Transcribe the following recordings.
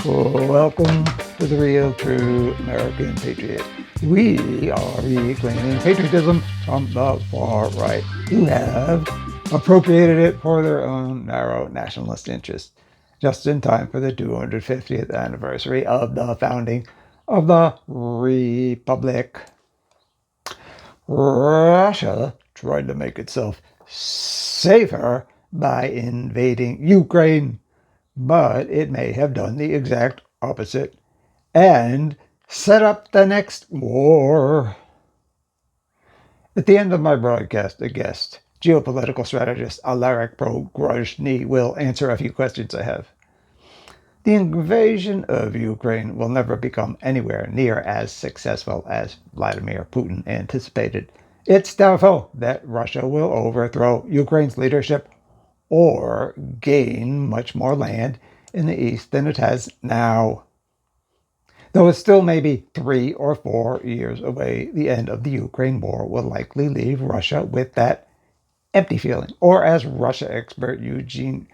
Welcome to the Real True American Patriot. We are reclaiming patriotism from the far right, who have appropriated it for their own narrow nationalist interests, just in time for the 250th anniversary of the founding of the Republic. Russia tried to make itself safer by invading Ukraine, but it may have done the exact opposite and set up the next war. At the end of my broadcast, a guest, geopolitical strategist Alaric Progruzhny, will answer a few questions I have. The invasion of Ukraine will never become anywhere near as successful as Vladimir Putin anticipated. It's doubtful that Russia will overthrow Ukraine's leadership or gain much more land in the east than it has now. Though it still may be 3 or 4 years away, the end of the Ukraine war will likely leave Russia with that empty feeling, or as Russia expert Eugene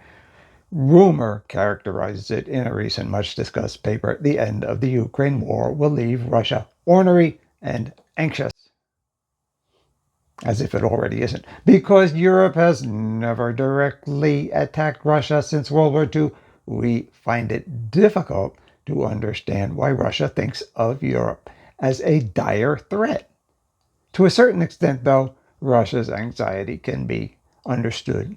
Rumor characterizes it in a recent much-discussed paper, the end of the Ukraine war will leave Russia ornery and anxious. As if it already isn't. Because Europe has never directly attacked Russia since World War II, we find it difficult to understand why Russia thinks of Europe as a dire threat. To a certain extent, though, Russia's anxiety can be understood.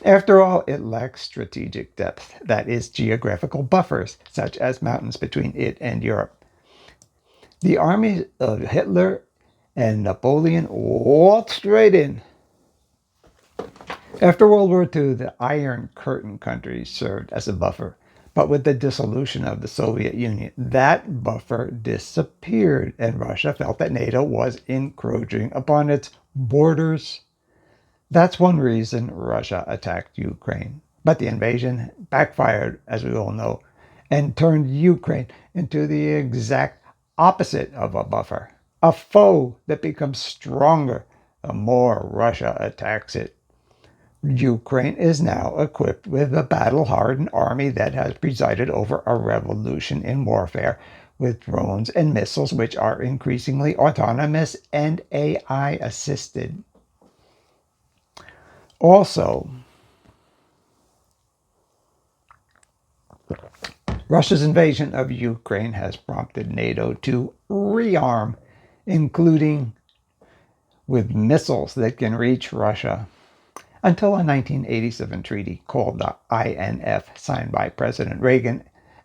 After all, it lacks strategic depth, that is, geographical buffers, such as mountains between it and Europe. The armies of Hitler and Napoleon waltzed right in. After World War II, the Iron Curtain countries served as a buffer, but with the dissolution of the Soviet Union, that buffer disappeared, and Russia felt that NATO was encroaching upon its borders. That's one reason Russia attacked Ukraine. But the invasion backfired, as we all know, and turned Ukraine into the exact opposite of a buffer. A foe that becomes stronger the more Russia attacks it. Ukraine is now equipped with a battle-hardened army that has presided over a revolution in warfare with drones and missiles which are increasingly autonomous and AI-assisted. Also, Russia's invasion of Ukraine has prompted NATO to rearm, including with missiles that can reach Russia. Until a 1987 treaty called the INF, signed by President Reagan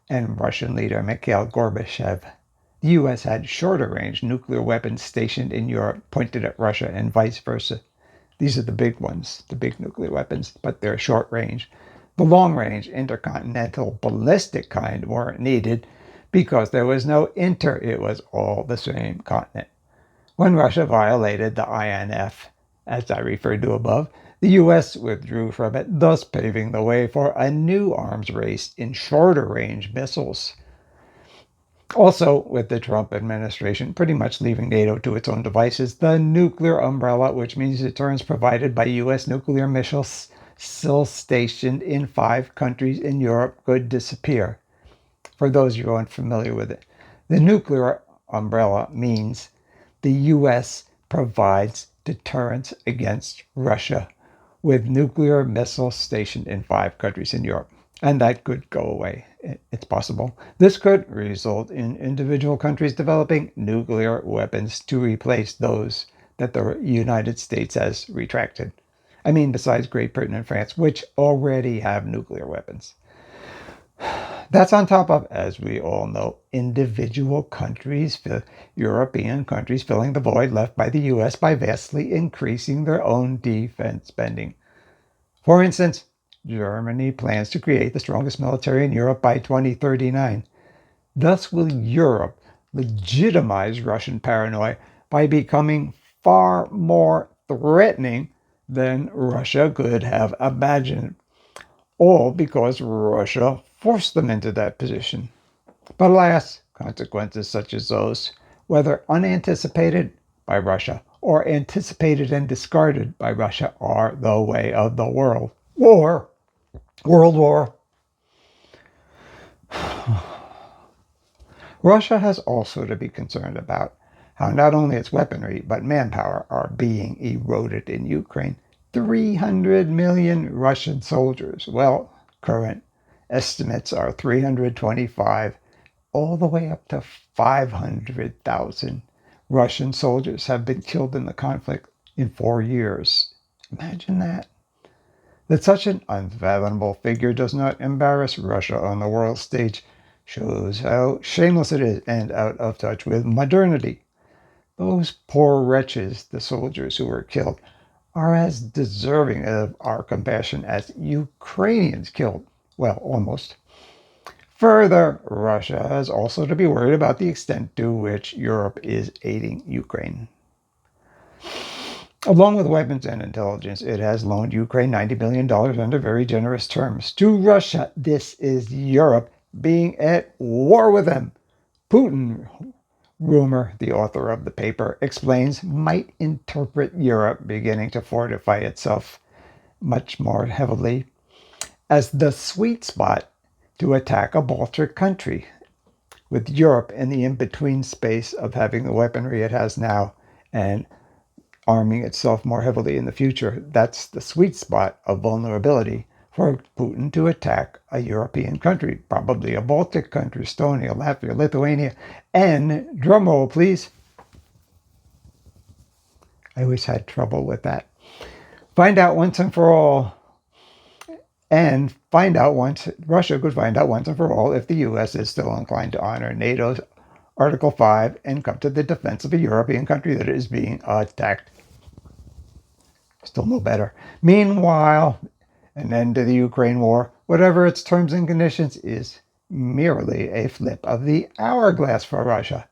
and Russian leader Mikhail Gorbachev, the U.S. had shorter-range nuclear weapons stationed in Europe pointed at Russia and vice versa. These are the big ones, the big nuclear weapons, but they're short range. The long-range intercontinental ballistic kind weren't needed because there was no it was all the same continent. When Russia violated the INF, as I referred to above, the U.S. withdrew from it, thus paving the way for a new arms race in shorter-range missiles. Also, with the Trump administration pretty much leaving NATO to its own devices, the nuclear umbrella, which means deterrence provided by U.S. nuclear missiles still stationed in 5 countries in Europe, could disappear. For those who aren't familiar with it, the nuclear umbrella means the U.S. provides deterrence against Russia with nuclear missiles stationed in 5 countries in Europe. And that could go away. It's possible. This could result in individual countries developing nuclear weapons to replace those that the United States has retracted. I mean, besides Great Britain and France, which already have nuclear weapons. That's on top of, as we all know, individual countries, European countries, filling the void left by the U.S. by vastly increasing their own defense spending. For instance, Germany plans to create the strongest military in Europe by 2039. Thus will Europe legitimize Russian paranoia by becoming far more threatening than Russia could have imagined. All because Russia forced them into that position. But alas, consequences such as those, whether unanticipated by Russia or anticipated and discarded by Russia, are the way of the world. World War. Russia has also to be concerned about how not only its weaponry but manpower are being eroded in Ukraine. 300 million Russian soldiers. Well, current estimates are 325, all the way up to 500,000 Russian soldiers have been killed in the conflict in 4 years. Imagine that. That such an unfathomable figure does not embarrass Russia on the world stage shows how shameless it is and out of touch with modernity. Those poor wretches, the soldiers who were killed, are as deserving of our compassion as Ukrainians killed. Well, almost. Further, Russia has also to be worried about the extent to which Europe is aiding Ukraine. Along with weapons and intelligence, it has loaned Ukraine $90 billion under very generous terms. To Russia, this is Europe being at war with them. Putin, rumor, the author of the paper, explains, might interpret Europe beginning to fortify itself much more heavily as the sweet spot to attack a Baltic country, with Europe in the in-between space of having the weaponry it has now and arming itself more heavily in the future. That's the sweet spot of vulnerability for Putin to attack a European country, probably a Baltic country, Estonia, Latvia, Lithuania, and, drumroll please, I always had trouble with that. Find out once and for all, and find out once, Russia could find out once and for all if the U.S. is still inclined to honor NATO's Article 5 and come to the defense of a European country that is being attacked. Still no better. Meanwhile, an end to the Ukraine war, whatever its terms and conditions, is merely a flip of the hourglass for Russia.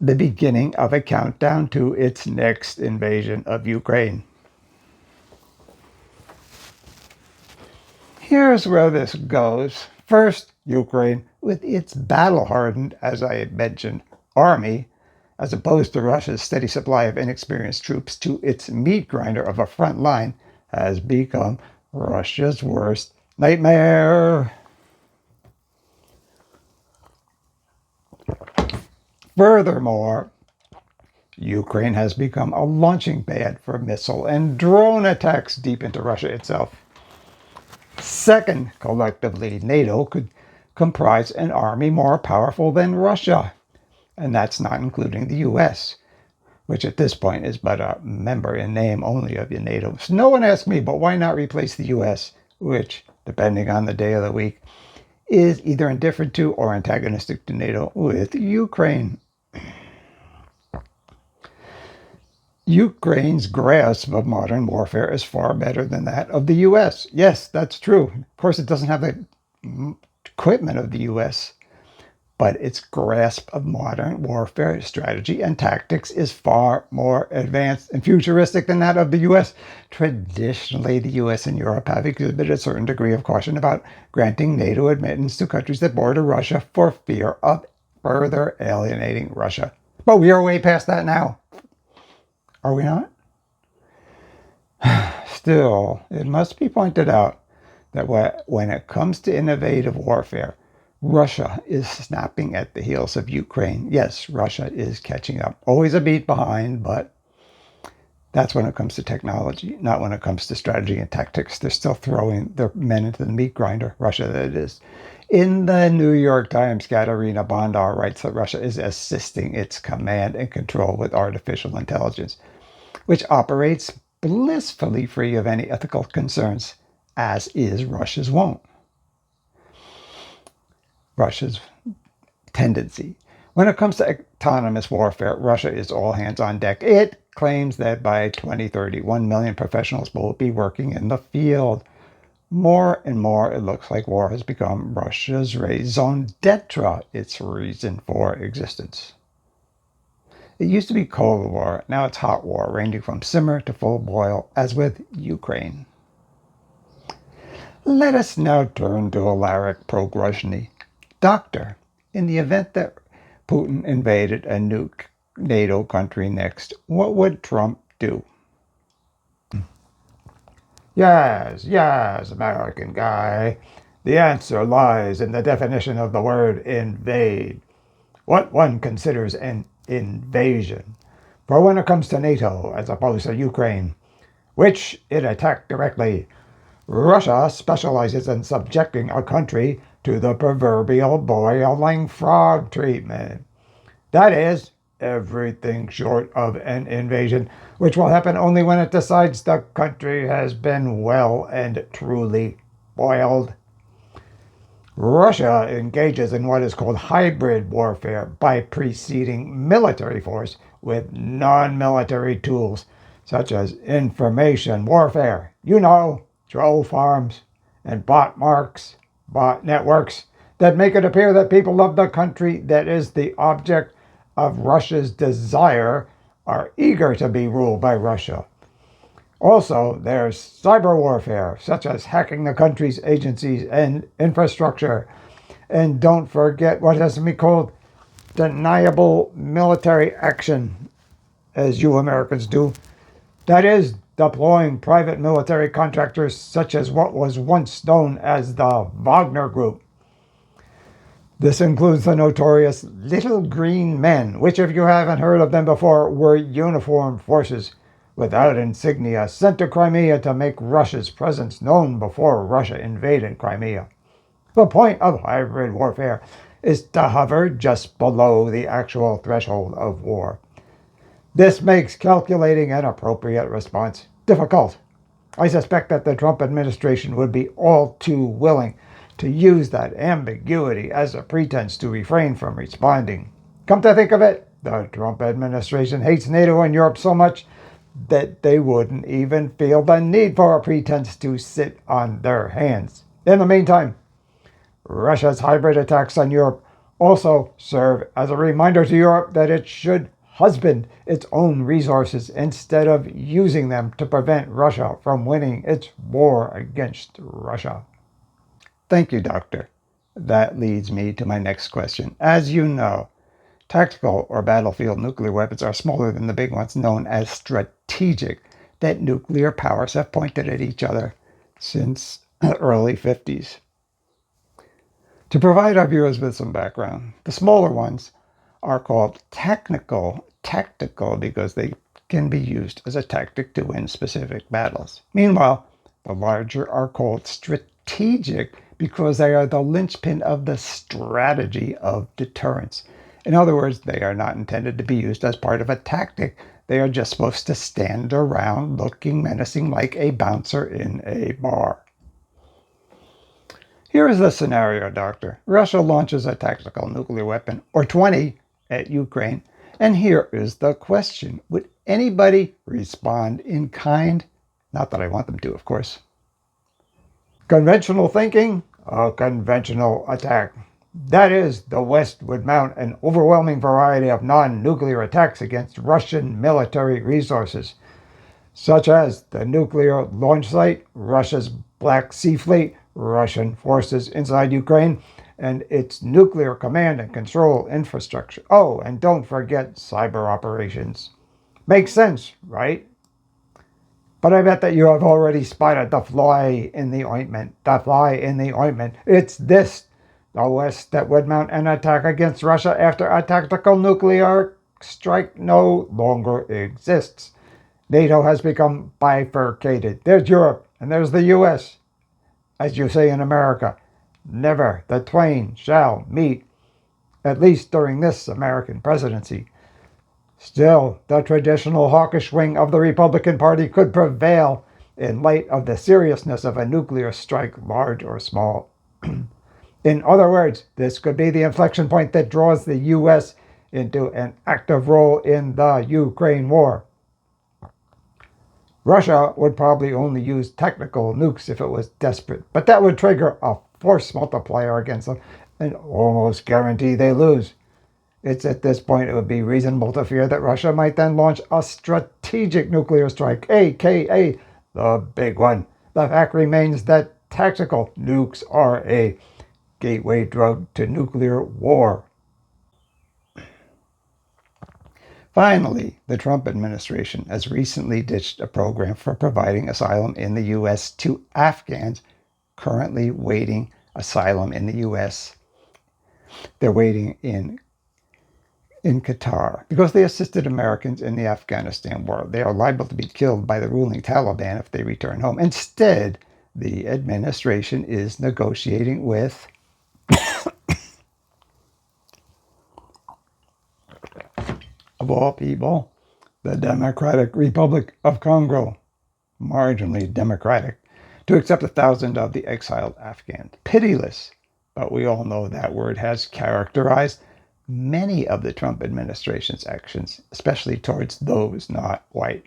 The beginning of a countdown to its next invasion of Ukraine. Here's where this goes. First, Ukraine, with its battle-hardened, as I had mentioned, army, as opposed to Russia's steady supply of inexperienced troops to its meat grinder of a front line, has become Russia's worst nightmare. Furthermore, Ukraine has become a launching pad for missile and drone attacks deep into Russia itself. Second, collectively, NATO could comprise an army more powerful than Russia. And that's not including the U.S., which at this point is but a member in name only of NATO. So no one asked me, but why not replace the U.S., which, depending on the day of the week, is either indifferent to or antagonistic to NATO, with Ukraine. Ukraine's grasp of modern warfare is far better than that of the U.S. Yes, that's true. Of course, it doesn't have the equipment of the U.S., but its grasp of modern warfare strategy and tactics is far more advanced and futuristic than that of the U.S. Traditionally, the U.S. and Europe have exhibited a certain degree of caution about granting NATO admittance to countries that border Russia for fear of further alienating Russia. But we are way past that now. Are we not? Still, it must be pointed out that when it comes to innovative warfare, Russia is snapping at the heels of Ukraine. Yes, Russia is catching up. Always a beat behind, but that's when it comes to technology, not when it comes to strategy and tactics. They're still throwing their men into the meat grinder, Russia that is. In the New York Times, Katerina Bondar writes that Russia is assisting its command and control with artificial intelligence, which operates blissfully free of any ethical concerns, as is Russia's wont. Russia's tendency. When it comes to autonomous warfare, Russia is all hands on deck. It claims that by 2030, 1 million professionals will be working in the field. More and more, it looks like war has become Russia's raison d'etre, its reason for existence. It used to be Cold War, now it's hot war, ranging from simmer to full boil, as with Ukraine. Let us now turn to Alaric Progruzhny. Doctor, in the event that Putin invaded a new NATO country next, what would Trump do? Yes, American guy. The answer lies in the definition of the word invade, what one considers an invasion. For when it comes to NATO, as opposed to Ukraine, which it attacked directly, Russia specializes in subjecting a country to the proverbial boiling frog treatment. That is, everything short of an invasion, which will happen only when it decides the country has been well and truly boiled. Russia engages in what is called hybrid warfare by preceding military force with non-military tools, such as information warfare, troll farms, and bot networks that make it appear that people of the country that is the object of Russia's desire are eager to be ruled by Russia. Also, there's cyber warfare, such as hacking the country's agencies and infrastructure. And don't forget what has to be called deniable military action, as you Americans do. That is, deploying private military contractors such as what was once known as the Wagner Group. This includes the notorious Little Green Men, which, if you haven't heard of them before, were uniformed forces without insignia sent to Crimea to make Russia's presence known before Russia invaded Crimea. The point of hybrid warfare is to hover just below the actual threshold of war. This makes calculating an appropriate response difficult. I suspect that the Trump administration would be all too willing to use that ambiguity as a pretense to refrain from responding. Come to think of it, the Trump administration hates NATO and Europe so much that they wouldn't even feel the need for a pretense to sit on their hands. In the meantime, Russia's hybrid attacks on Europe also serve as a reminder to Europe that it should husband its own resources instead of using them to prevent Russia from winning its war against Russia. Thank you, Doctor. That leads me to my next question. As you know, tactical or battlefield nuclear weapons are smaller than the big ones known as strategic that nuclear powers have pointed at each other since the early 50s. To provide our viewers with some background, the smaller ones are called tactical because they can be used as a tactic to win specific battles. Meanwhile, the larger are called strategic because they are the linchpin of the strategy of deterrence. In other words, they are not intended to be used as part of a tactic. They are just supposed to stand around looking menacing like a bouncer in a bar. Here is the scenario, Doctor. Russia launches a tactical nuclear weapon, or 20, at Ukraine. And here is the question. Would anybody respond in kind? Not that I want them to, of course. Conventional thinking, a conventional attack. That is, the West would mount an overwhelming variety of non-nuclear attacks against Russian military resources, such as the nuclear launch site, Russia's Black Sea Fleet, Russian forces inside Ukraine, and its nuclear command and control infrastructure. Oh, and don't forget cyber operations. Makes sense, right? But I bet that you have already spotted the fly in the ointment. The fly in the ointment. It's this. The West that would mount an attack against Russia after a tactical nuclear strike no longer exists. NATO has become bifurcated. There's Europe and there's the US. As you say in America, never the twain shall meet, at least during this American presidency. Still, the traditional hawkish wing of the Republican Party could prevail in light of the seriousness of a nuclear strike, large or small. In other words, this could be the inflection point that draws the U.S. into an active role in the Ukraine war. Russia would probably only use technical nukes if it was desperate, but that would trigger a force multiplier against them and almost guarantee they lose. It's at this point it would be reasonable to fear that Russia might then launch a strategic nuclear strike, aka the big one. The fact remains that tactical nukes are a gateway drug to nuclear war. Finally, the Trump administration has recently ditched a program for providing asylum in the U.S. to Afghans currently waiting asylum in the U.S. They're waiting in Qatar because they assisted Americans in the Afghanistan war. They are liable to be killed by the ruling Taliban if they return home. Instead, the administration is negotiating with of all people, the Democratic Republic of Congo, marginally democratic, to accept 1,000 of the exiled Afghans. Pitiless, but we all know that word has characterized many of the Trump administration's actions, especially towards those not white.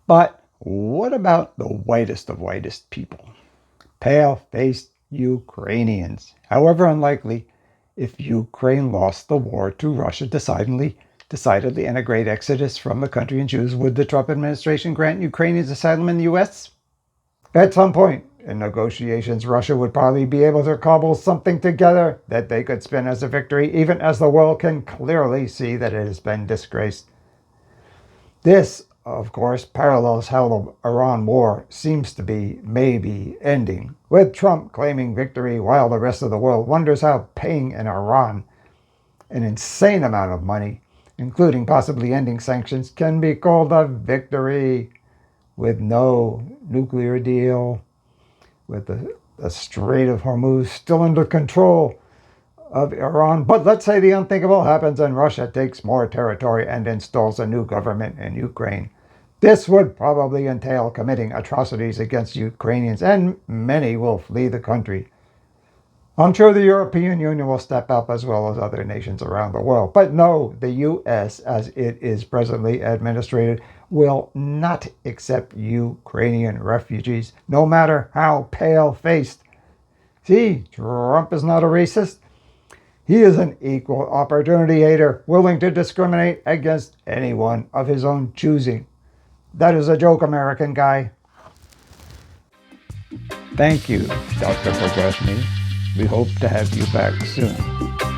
But what about the whitest of whitest people? Pale-faced Ukrainians. However unlikely, if Ukraine lost the war to Russia decidedly and a great exodus from the country and Jews, would the Trump administration grant Ukrainians asylum in the U.S.? At some point in negotiations, Russia would probably be able to cobble something together that they could spin as a victory, even as the world can clearly see that it has been disgraced. This, of course, parallels how the Iran war seems to be maybe ending, with Trump claiming victory while the rest of the world wonders how paying in Iran an insane amount of money, including possibly ending sanctions, can be called a victory. With no nuclear deal, with the Strait of Hormuz still under control of Iran. But let's say the unthinkable happens and Russia takes more territory and installs a new government in Ukraine. This would probably entail committing atrocities against Ukrainians, and many will flee the country. I'm sure the European Union will step up as well as other nations around the world. But no, the U.S., as it is presently administrated, will not accept Ukrainian refugees, no matter how pale-faced. See, Trump is not a racist. He is an equal opportunity hater, willing to discriminate against anyone of his own choosing. That is a joke, American guy. Thank you, Dr. Progruzhny. We hope to have you back soon.